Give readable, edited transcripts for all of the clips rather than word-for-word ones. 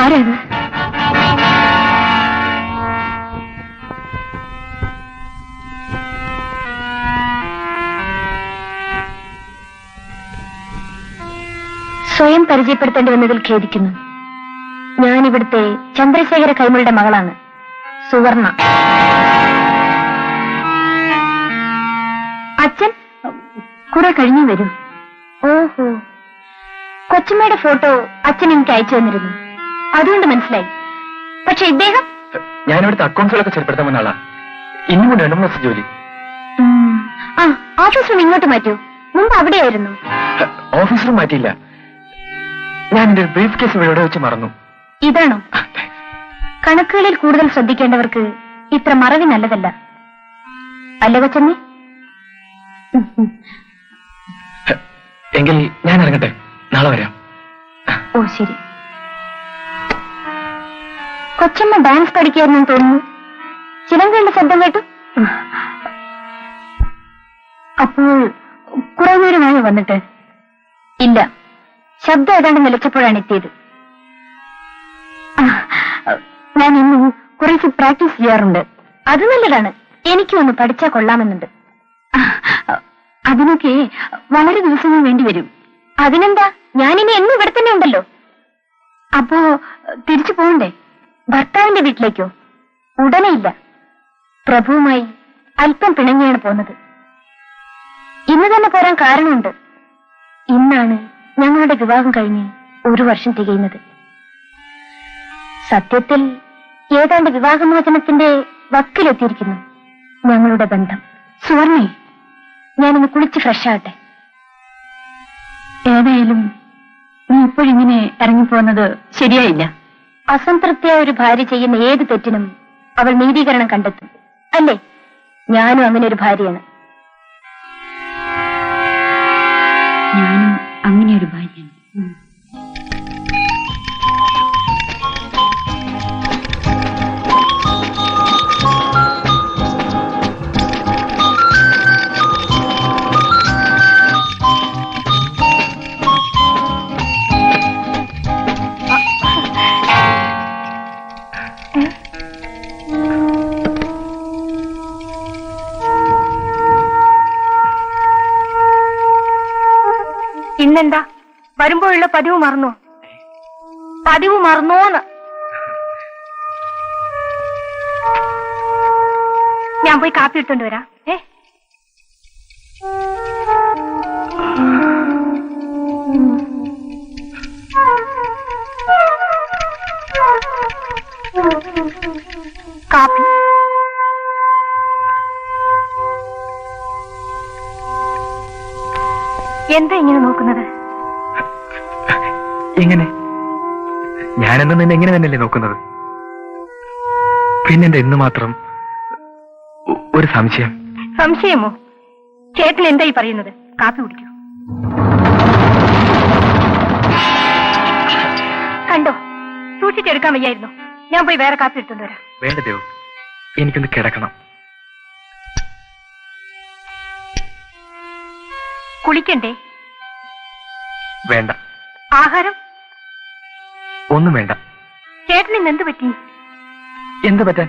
ആരാണ്? സ്വയം പരിചയപ്പെടുത്തേണ്ടി വന്നതിൽ ഖേദിക്കുന്നു. ഞാൻ ഇവിടുത്തെ ചന്ദ്രശേഖര കൈമളുടെ മകളാണ്, സുവർണ. അച്ഛൻ കുറെ കഴിഞ്ഞു വരും. ഓഹോ, കൊച്ചമ്മയുടെ ഫോട്ടോ അച്ഛൻ എനിക്ക് അയച്ചു തന്നിരുന്നു, അതുകൊണ്ട് മനസ്സിലായി. പക്ഷെ ഇദ്ദേഹം? ഞാനിവിടുത്തെ അക്കൗണ്ട്സുകളൊക്കെ ചെറുപ്പെടുത്താൻ വന്ന ആളാ. ഇന്നും 2 മാസം ജോലി. ആ, ഓഫീസ് റൂം ഇങ്ങോട്ട് മാറ്റൂ. മുമ്പ് അവിടെയായിരുന്നു. ഓഫീസ് റൂം മാറ്റിയില്ല, ഞാൻ എന്റെ ബ്രീഫ് കേസ് ഇവിടെ വെച്ച് മറന്നു. ഇതാണോ? കണക്കുകളിൽ കൂടുതൽ ശ്രദ്ധിക്കേണ്ടവർക്ക് ഇത്ര മറവി നല്ലതല്ല, അല്ലേ കൊച്ചമ്മേ? എങ്കിൽ ഞാൻ ഇറങ്ങട്ടെ, നാളെ വരാം. ഓ ശരി. കൊച്ചമ്മ ഡാൻസ് പഠിക്കായിരുന്നു തോന്നുന്നു. ചിലങ്കയുടെ ശബ്ദം കേട്ടു. അപ്പോൾ കുറെ നേരമായി വന്നിട്ട്? ഇല്ല, ശബ്ദം ഏതാണ്ട് നിലച്ചപ്പോഴാണ് എത്തിയത്. ഞാൻ ഇന്നും കുറേശ്ശെ പ്രാക്ടീസ് ചെയ്യാറുണ്ട്. അത് നല്ലതാണ്, എനിക്കും ഒന്ന് പഠിച്ചാൽ കൊള്ളാമെന്നുണ്ട്. അതിനൊക്കെ വളരെ ദിവസങ്ങൾ വേണ്ടി വരും. അതിനെന്താ, ഞാനിനി എന്നും ഇവിടെ തന്നെ ഉണ്ടല്ലോ. അപ്പോ തിരിച്ചു പോകണ്ടേ? ഭർത്താവിന്റെ വീട്ടിലേക്കോ? ഉടനെ ഇല്ല, പ്രഭുവുമായി അല്പം പിണങ്ങിയാണ് പോന്നത്. ഇന്ന് തന്നെ പോരാൻ കാരണമുണ്ട്. ഇന്നാണ് ഞങ്ങളുടെ വിവാഹം കഴിഞ്ഞ് 1 വർഷം തികയുന്നത്. സത്യത്തിൽ ഏതാണ്ട് വിവാഹമോചനത്തിന്റെ വക്കിലെത്തിയിരിക്കുന്നു ഞങ്ങളുടെ ബന്ധം. സുവർണേ, ഞാനിന്ന് കുളിച്ച് ഫ്രഷ് ആകട്ടെ. ഏതായാലും നീ ഇപ്പോഴിങ്ങനെ ഇറങ്ങിപ്പോകുന്നത് ശരിയായില്ല. അസംതൃപ്തിയായ ഒരു ഭാര്യ ചെയ്യുന്ന ഏത് തെറ്റിനും അവൾ നീതീകരണം കണ്ടെത്തും, അല്ലേ? ഞാനും അങ്ങനെ ഒരു ഭാര്യയാണ്. ഞാനും അങ്ങനെ ഒരു ഭാര്യയാണ്. ഇന്നെന്താ വരുമ്പോഴുള്ള പതിവ് മറന്നോ? പതിവ് മറന്നോന്ന്? ഞാൻ പോയി കാപ്പി ഇട്ടുകൊണ്ട് വരാം. കാപ്പി. എന്താ ഇങ്ങനെ നോക്കുന്നത്? എങ്ങനെ? ഞാനെന്നും നിന്നെ എങ്ങനെ തന്നെയല്ലേ നോക്കുന്നത്? പിന്നെന്താ ഇന്ന് മാത്രം ഒരു സംശയം? സംശയമോ? ചേട്ടൻ എന്തായി പറയുന്നത്? കാപ്പി കുടിക്കൂ. കണ്ടോ, സൂക്ഷിച്ചെടുക്കാൻ വയ്യായിരുന്നു. ഞാൻ പോയി വേറെ കാപ്പി എടുത്തോണ്ട് വരാം. വേണ്ട ദേവ്, എനിക്കൊന്ന് കിടക്കണം. കുളിക്കണ്ടേ? വേണ്ട. ആഹാരം? ഒന്നും വേണ്ട. ചേട്ടന് ഇന്ന് എന്ത് പറ്റി? എന്ത് പറ്റാൻ?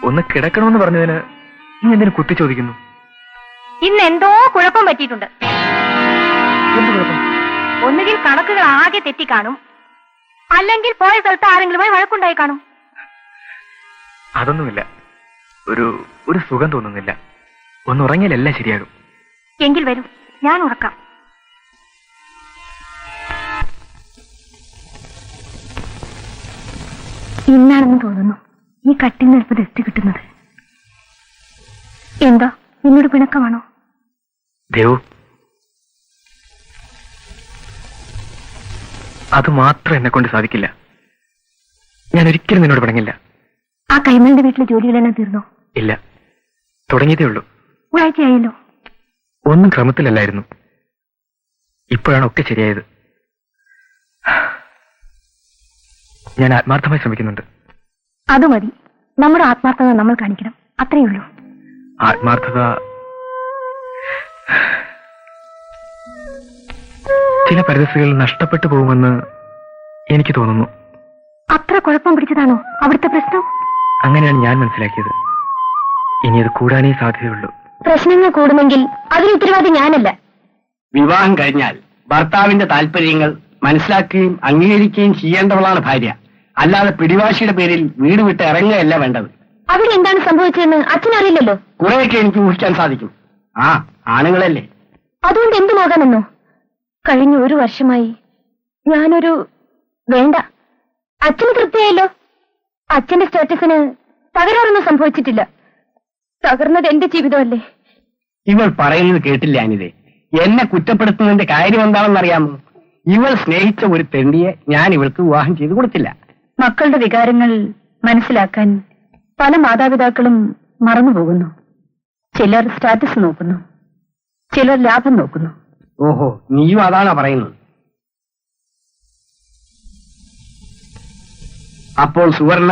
ഒന്ന് കിടക്കണമെന്ന് പറഞ്ഞതിന് നീ എന്തിനു കുത്തി ചോദിക്കുന്നു? ഇന്ന് എന്തോ കുഴപ്പം പറ്റിയിട്ടുണ്ട്. എന്ത് കുഴപ്പം? ഒന്നുകിൽ കണക്കുകൾ ആകെ തെറ്റിക്കാണും, അല്ലെങ്കിൽ പോയ സ്ഥലത്ത് ആരെങ്കിലുമായി വഴക്കുണ്ടായി കാണും. അതൊന്നുമില്ല, ഒരു സുഖം തോന്നുന്നില്ല. ഒന്ന് ഉറങ്ങിയാലെല്ലാം ശരിയാകും. എങ്കിൽ വരൂ, ഞാൻ ഉറക്കാം. ഇന്നാണെന്ന് തോന്നുന്നു ഈ കട്ടിൽ നിൽപ്പ് ദസ്തി കിട്ടുന്നത്. എന്താ, നിന്നോട് പിണക്കമാണോ? ദേവു, അത് മാത്രം എന്നെ കൊണ്ട് സാധിക്കില്ല. ഞാൻ ഒരിക്കലും നിന്നോട് പിണങ്ങില്ല. ആ കൈമളുടെ വീട്ടിലെ ജോലികളെല്ലാം തീർന്നോ? ഇല്ല, തുടങ്ങിയതേ ഉള്ളൂ. ഒരാഴ്ചയായല്ലോ. ഒന്നും ക്രമത്തിലല്ലായിരുന്നു, ഇപ്പോഴാണ് ഒക്കെ ശരിയായത്. ഞാൻ ആത്മാർത്ഥമായി ശ്രമിക്കുന്നുണ്ട്. അത് മതി, നമ്മുടെ ആത്മാർത്ഥത നമ്മൾ കാണിക്കണം, അത്രയേ ഉള്ളൂ. ആത്മാർത്ഥത ചില പരിതസ്ഥിതികൾ നഷ്ടപ്പെട്ടു പോകുമെന്ന് എനിക്ക് തോന്നുന്നു. അത്ര കുഴപ്പം പിടിച്ചതാണോ അവിടുത്തെ പ്രശ്നം? അങ്ങനെയാണ് ഞാൻ മനസ്സിലാക്കിയത്. ഇനി അത് കൂടാനേ സാധ്യതയുള്ളൂ. പ്രശ്നങ്ങൾ കൂടുമെങ്കിൽ അതിന് ഉത്തരവാദി ഞാനല്ല. വിവാഹം കഴിഞ്ഞാൽ ഭർത്താവിന്റെ താല്പര്യങ്ങൾ മനസ്സിലാക്കുകയും അംഗീകരിക്കുകയും ചെയ്യേണ്ടവളാണ് ഭാര്യ. അല്ലാതെ പിടിവാശിയുടെ പേരിൽ വീട് വിട്ട് ഇറങ്ങുകയല്ല വേണ്ടത്. അവിടെ എന്താണ് സംഭവിച്ചതെന്ന് അച്ഛനറിയില്ലല്ലോ. കുറെയൊക്കെ എനിക്ക് ഊഹിക്കാൻ സാധിക്കും. ആണുങ്ങളല്ലേ. അതുകൊണ്ട് എന്തുമാകാമെന്നോ? കഴിഞ്ഞ 1 വർഷമായി ഞാനൊരു വേണ്ട. അച്ഛന് തൃപ്തിയായല്ലോ. അച്ഛന്റെ സ്റ്റാറ്റസിന് തകരാറൊന്നും സംഭവിച്ചിട്ടില്ല. തകർന്നത് എന്റെ ജീവിതമല്ലേ. ഇവൾ പറയുന്നത് കേട്ടില്ല അനിതേ. എന്നെ കുറ്റപ്പെടുത്തുന്നതിന്റെ കാര്യം എന്താണെന്നറിയാമോ? ഇവൾ സ്നേഹിച്ച ഒരു തെണ്ടിയെ ഞാൻ ഇവൾക്ക് വിവാഹം ചെയ്തു കൊടുത്തില്ല. മക്കളുടെ വികാരങ്ങൾ മനസ്സിലാക്കാൻ പല മാതാപിതാക്കളും മറന്നുപോകുന്നു. ചിലർ സ്റ്റാറ്റസ് നോക്കുന്നു, ചിലർ ലാഭം നോക്കുന്നു. ഓഹോ, നീയും അതാണോ പറയുന്നത്? അപ്പോൾ സുവർണ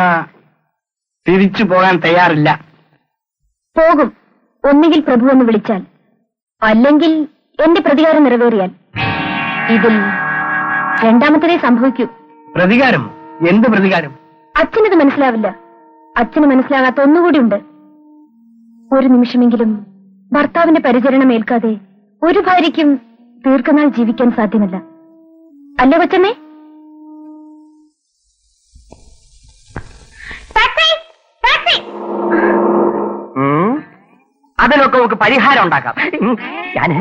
തിരിച്ചു പോകാൻ തയ്യാറില്ല? പോകും. ഒന്നുകിൽ പ്രഭു എന്ന് വിളിച്ചാൽ, അല്ലെങ്കിൽ എന്റെ പ്രതികാരം നിറവേറിയാൽ. ഇതിൽ രണ്ടാമത്തതേ സംഭവിക്കൂ. പ്രതികാരം? എന്ത് പ്രതികാരം? അച്ഛനത് മനസ്സിലാവില്ല. അച്ഛന് മനസ്സിലാകാത്ത ഒന്നുകൂടിയുണ്ട്. ഒരു നിമിഷമെങ്കിലും ഭർത്താവിന്റെ പരിചരണം ഏൽക്കാതെ ഒരു ഭാര്യയ്ക്കും ദീർഘനാൾ ജീവിക്കാൻ സാധ്യമല്ല. അല്ലേ കൊച്ചമ്മേ? അതിനൊക്കെ നമുക്ക് പരിഹാരം ഉണ്ടാക്കാം. ഞാൻ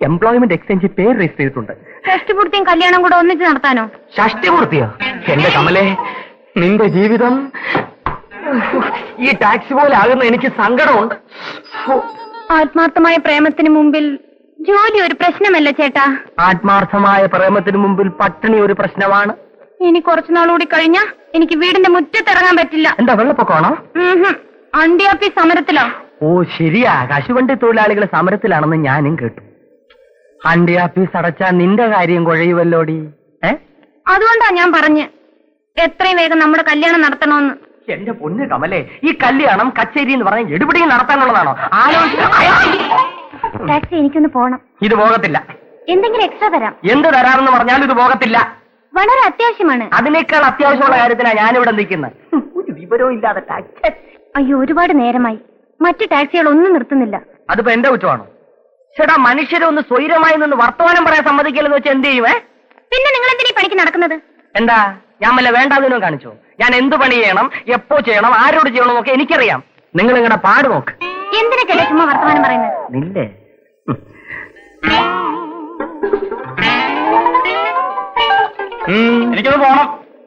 എംപ്ലോയ്മെന്റ് എക്സ്ചേഞ്ച് പേര് രജിസ്റ്റർ ചെയ്തിട്ടുണ്ട്. ഷഷ്ടിപൂർത്തിയും കല്യാണം കൂടെ ഒന്നിച്ച് നടത്താനോ? ഷഷ്ടിപൂർത്തിയോ? എന്റെ കമലേ, നിന്റെ ജീവിതം ഈ ടാക്സി പോലെ ആകുന്ന എനിക്ക് സങ്കടമുണ്ട്. ആത്മാർത്ഥമായ പ്രേമത്തിന് മുമ്പിൽ ജോലി ഒരു പ്രശ്നമല്ല ചേട്ടാ. ആത്മാർത്ഥമായ പ്രേമത്തിന് മുമ്പിൽ പട്ടിണി ഒരു പ്രശ്നമാണ്. ഇനി കുറച്ചുനാളുകൂടി കഴിഞ്ഞാ എനിക്ക് വീടിന്റെ മുറ്റത്തിറങ്ങാൻ പറ്റില്ല. എന്താ വെള്ളപ്പൊക്കമാണോ? അണ്ടിയാപ്പി സമരത്തിലോ? ഓ ശരിയാ, കശുവണ്ടി തൊഴിലാളികൾ സമരത്തിലാണെന്ന് ഞാനും കേട്ടു. അണ്ടിയാപ്പീസ് അടച്ചാ നിന്റെ കാര്യം കുഴയുമല്ലോടി. അതുകൊണ്ടാ ഞാൻ പറഞ്ഞ് എത്രയും വേഗം നമ്മുടെ കല്യാണം നടത്തണമെന്ന്. എന്റെ പൊന്ന് കമലേ, ഈ കല്യാണം കച്ചേരി എന്ന് പറഞ്ഞ എടുപിടിയും നടത്താനുള്ളതാണോ? ടാക്സി, എനിക്കൊന്ന് പോണം. ഇത് പോകത്തില്ല. എന്തെങ്കിലും എക്സ്ട്രാ തരാം. എന്ത് തരാമെന്ന് പറഞ്ഞാൽ ഇത് പോകത്തില്ല. വളരെ അത്യാവശ്യമാണ്. അതിനേക്കാൾ അത്യാവശ്യമുള്ള കാര്യത്തിനാണ് ഞാനിവിടെ നിൽക്കുന്നത്. ഒരു വിവരവും ഇല്ലാതെ ടാക്സി. അയ്യോ, ഒരുപാട് നേരമായി. മറ്റു ടാക്സികൾ ഒന്നും നിർത്തുന്നില്ല. അതിപ്പോ എന്റെ കുറ്റമാണോ? ചേട്ടാ, മനുഷ്യരെ ഒന്ന് സ്വൈരമായി നിന്ന് വർത്തമാനം പറയാൻ സമ്മതിക്കില്ലെന്ന് വെച്ചാൽ എന്ത് ചെയ്യുമേ? പിന്നെ നിങ്ങൾ എന്തിനാ പണിക്ക് നടക്കുന്നത്? എന്താ, ഞാൻ വല്ല വേണ്ടാതിനും കാണിച്ചോ? ഞാൻ എന്ത് പണി ചെയ്യണം, എപ്പോ ചെയ്യണം, ആരോട് ചെയ്യണം എന്നൊക്കെ എനിക്കറിയാം. നിങ്ങൾ നിങ്ങളുടെ പാട് നോക്ക്. എന്തിനൊക്കെ ചുമ്മാ വർത്തമാനം പറയുന്നത്? നില്ലേ എനിക്കൊന്ന് പോണം.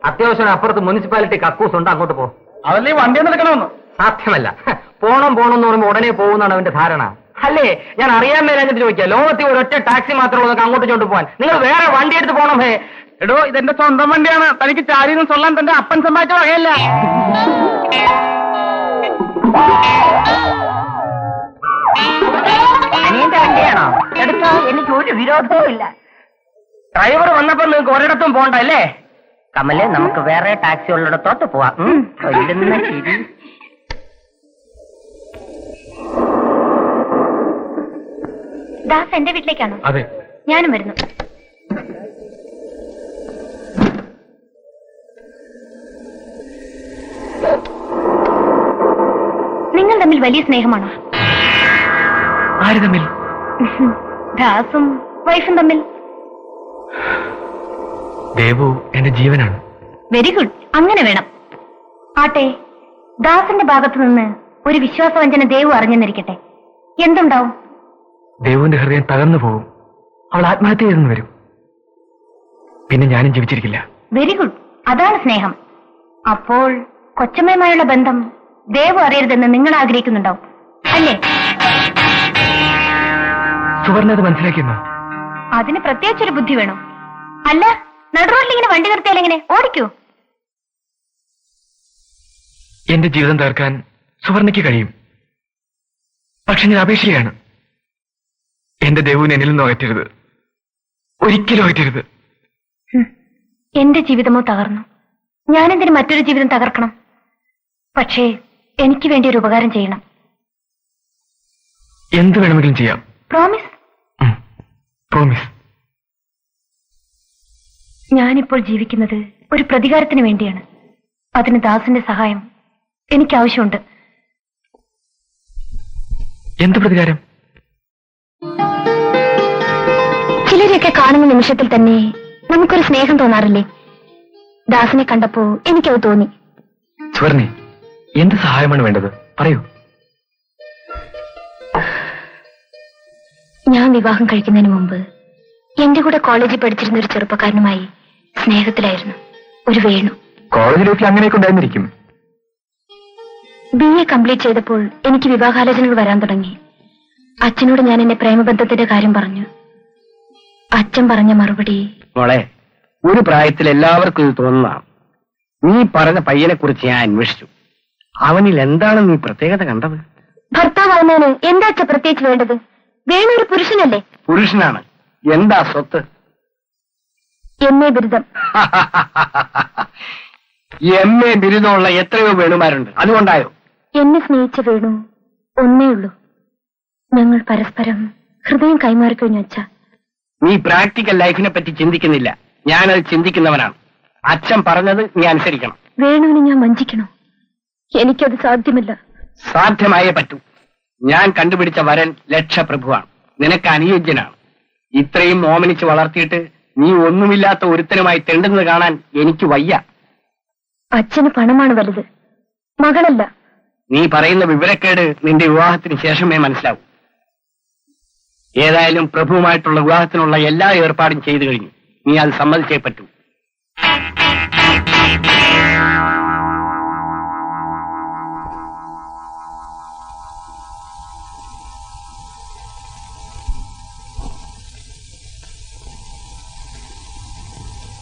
അത്യാവശ്യം അപ്പുറത്ത് മുനിസിപ്പാലിറ്റി കക്കൂസ് ഉണ്ട്, അങ്ങോട്ട് പോ. അതല്ലേ വണ്ടി എടുക്കണമെന്ന്? സാധ്യമല്ല. പോണം എന്ന് പറയുമ്പോൾ ഉടനെ പോകുന്നതാണ് അവന്റെ ധാരണ. അല്ലേ, ഞാൻ അറിയാൻ മേലാഞ്ഞിട്ട് ചോദിക്കാം. ലോകത്തിൽ ഒരൊറ്റ ടാക്സി മാത്രമേ ഉള്ളൂ അങ്ങോട്ട് ചോണ്ട് പോകാൻ. നിങ്ങൾ വേറെ വണ്ടി എടുത്ത് പോണം. എടോ, ഇതെന്റെ സ്വന്തം വണ്ടിയാണ്. തനിക്ക് ചാരിന്ന് ചൊല്ലാൻ തന്റെ അപ്പൻ സമ്പാദിച്ച വകയല്ല. അനിയന്റെ വണ്ടിയാണോ? എടുത്തോ, എനിക്ക് ഒരു വിരോധവും ഇല്ല. ഡ്രൈവർ വന്നപ്പോ നിങ്ങൾക്ക് ഒരിടത്തും പോണ്ട അല്ലേ? കമലെ, നമുക്ക് വേറെ ടാക്സി ഉള്ളിടത്തോട്ട് പോവാം. ദാസ് എന്റെ വീട്ടിലേക്കാണോ? അതെ, ഞാനും വരുന്നു. നിങ്ങൾ തമ്മിൽ വലിയ സ്നേഹമാണോ? ആര് തമ്മിൽ? ദാസും വൈഫും തമ്മിൽ. ദേവു എന്റെ ജീവനാണ്. വെരി ഗുഡ്, അങ്ങനെ വേണം. ആട്ടെ, ദാസിന്റെ ഭാഗത്തു നിന്ന് ഒരു വിശ്വാസവഞ്ചന ദേവു അറിഞ്ഞെന്നിരിക്കട്ടെ, എന്തുണ്ടാവും? ദേവുവിന്റെ ഹൃദയം തകർന്നു പോകും. അവൾ ആത്മഹത്യ ചെയ്തെന്ന് വരും. പിന്നെ ഞാനും ജീവിച്ചിരിക്കില്ല. വെരി ഗുഡ്, അതാണ് സ്നേഹം. അപ്പോൾ കൊച്ചമ്മയുമായുള്ള ബന്ധം ദേവു അറിയരുതെന്ന് നിങ്ങൾ ആഗ്രഹിക്കുന്നുണ്ടാവും അല്ലേ? സുവർണ അത് മനസ്സിലാക്കിയെന്നോ? അതിന് പ്രത്യേകിച്ചൊരു ബുദ്ധി വേണം. അല്ല, നടുറോഡിൽ ഇങ്ങനെ വണ്ടി നിർത്തിയാൽ എങ്ങനെ ഓടിക്കൂ? എന്റെ ജീവിതം തീർക്കാൻ സുവർണയ്ക്ക് കഴിയും. പക്ഷെ ഞാൻ അപേക്ഷയാണ്, എന്റെ ദേവുവിനെ എന്നിൽ നിന്ന് അകറ്റരുത്. ഒരിക്കലും അകറ്റരുത്. എന്റെ ജീവിതമോ തകർന്നു, ഞാനെന്തിന് മറ്റൊരു ജീവിതം തകർക്കണം? പക്ഷേ എനിക്ക് വേണ്ടി ഒരു ഉപകാരം ചെയ്യണം. എന്ത് വേണമെങ്കിലും ചെയ്യാം. പ്രോമിസ്? പ്രോമിസ്. ഞാനിപ്പോൾ ജീവിക്കുന്നത് ഒരു പ്രതികാരത്തിന് വേണ്ടിയാണ്. അതിന് ദാസിന്റെ സഹായം എനിക്ക് ആവശ്യമുണ്ട്. എന്ത് പ്രതികാരം? ചിലരെയൊക്കെ കാണുന്ന നിമിഷത്തിൽ തന്നെ നമുക്കൊരു സ്നേഹം തോന്നാറില്ലേ? ദാസിനെ കണ്ടപ്പോ എനിക്കത് തോന്നി. സുവർണി, എന്ത് സഹായമാണ് വേണ്ടത്? പറയൂ. ഞാൻ വിവാഹം കഴിക്കുന്നതിന് മുമ്പ് എന്റെ കൂടെ കോളേജിൽ പഠിച്ചിരുന്ന ഒരു ചെറുപ്പക്കാരനുമായി സ്നേഹത്തിലായിരുന്നു. ഒരു വേണു. കോളേജ് ലൈഫിൽ അങ്ങനെയൊക്കെ ഉണ്ടായിരുന്നിരിക്കും. BA കംപ്ലീറ്റ് ചെയ്തപ്പോൾ എനിക്ക് വിവാഹാലോചനകൾ വരാൻ തുടങ്ങി. അച്ഛനോട് ഞാൻ എന്റെ പ്രേമബന്ധത്തിന്റെ കാര്യം പറഞ്ഞു. അച്ഛൻ പറഞ്ഞ മറുപടി, മോളെ, ഒരു പ്രായത്തിൽ എല്ലാവർക്കും ഇത് തോന്നുന്നതാണ്. നീ പറഞ്ഞ പയ്യനെ കുറിച്ച് ഞാൻ അന്വേഷിച്ചു. അവനിൽ എന്താണ് നീ പ്രത്യേകത കണ്ടത്? ഭർത്താവാകുന്നതിന് എന്താ അച്ഛ പ്രത്യേകിച്ച് വേണ്ടത്? വേണു ഒരു പുരുഷനല്ലേ? പുരുഷനാണ്. എന്താ സ്വത്ത്? MA ബിരുദം. MA ബിരുദമുള്ള എത്രയോ വേണുമാരുണ്ട്. അതുകൊണ്ടായോ? എന്നെ സ്നേഹിച്ച വേണു ഒന്നേ ഉള്ളൂ. ഞങ്ങൾ പരസ്പരം ഹൃദയം കൈമാറിക്കഴിഞ്ഞു അച്ഛ. നീ പ്രാക്ടിക്കൽ ലൈഫിനെ പറ്റി ചിന്തിക്കുന്നില്ല. ഞാനത് ചിന്തിക്കുന്നവനാണ്. അച്ഛൻ പറഞ്ഞത് നീ അനുസരിക്കണം. വേണുവിനെ ഞാൻ വഞ്ചിക്കണോ? എനിക്കത് സാധ്യമല്ല. സാധ്യമായേ പറ്റൂ. ഞാൻ കണ്ടുപിടിച്ച വരൻ ലക്ഷപ്രഭുവാണ്. നിനക്ക് അനുയോജ്യനാണ്. ഇത്രയും ഓമനിച്ച് വളർത്തിയിട്ട് നീ ഒന്നുമില്ലാത്ത ഒരുത്തനുമായി തെണ്ടുന്നത് കാണാൻ എനിക്ക് വയ്യ. അച്ഛന് പണമാണ് വലുത്, മകളല്ല. നീ പറയുന്ന വിവരക്കേട് നിന്റെ വിവാഹത്തിന് ശേഷമേ മനസ്സിലാവൂ. ഏതായാലും പ്രഭുവുമായിട്ടുള്ള വിവാഹത്തിനുള്ള എല്ലാ ഏർപ്പാടും ചെയ്തു കഴിഞ്ഞു. നീ അത് സമ്മതിച്ചേ പറ്റൂ.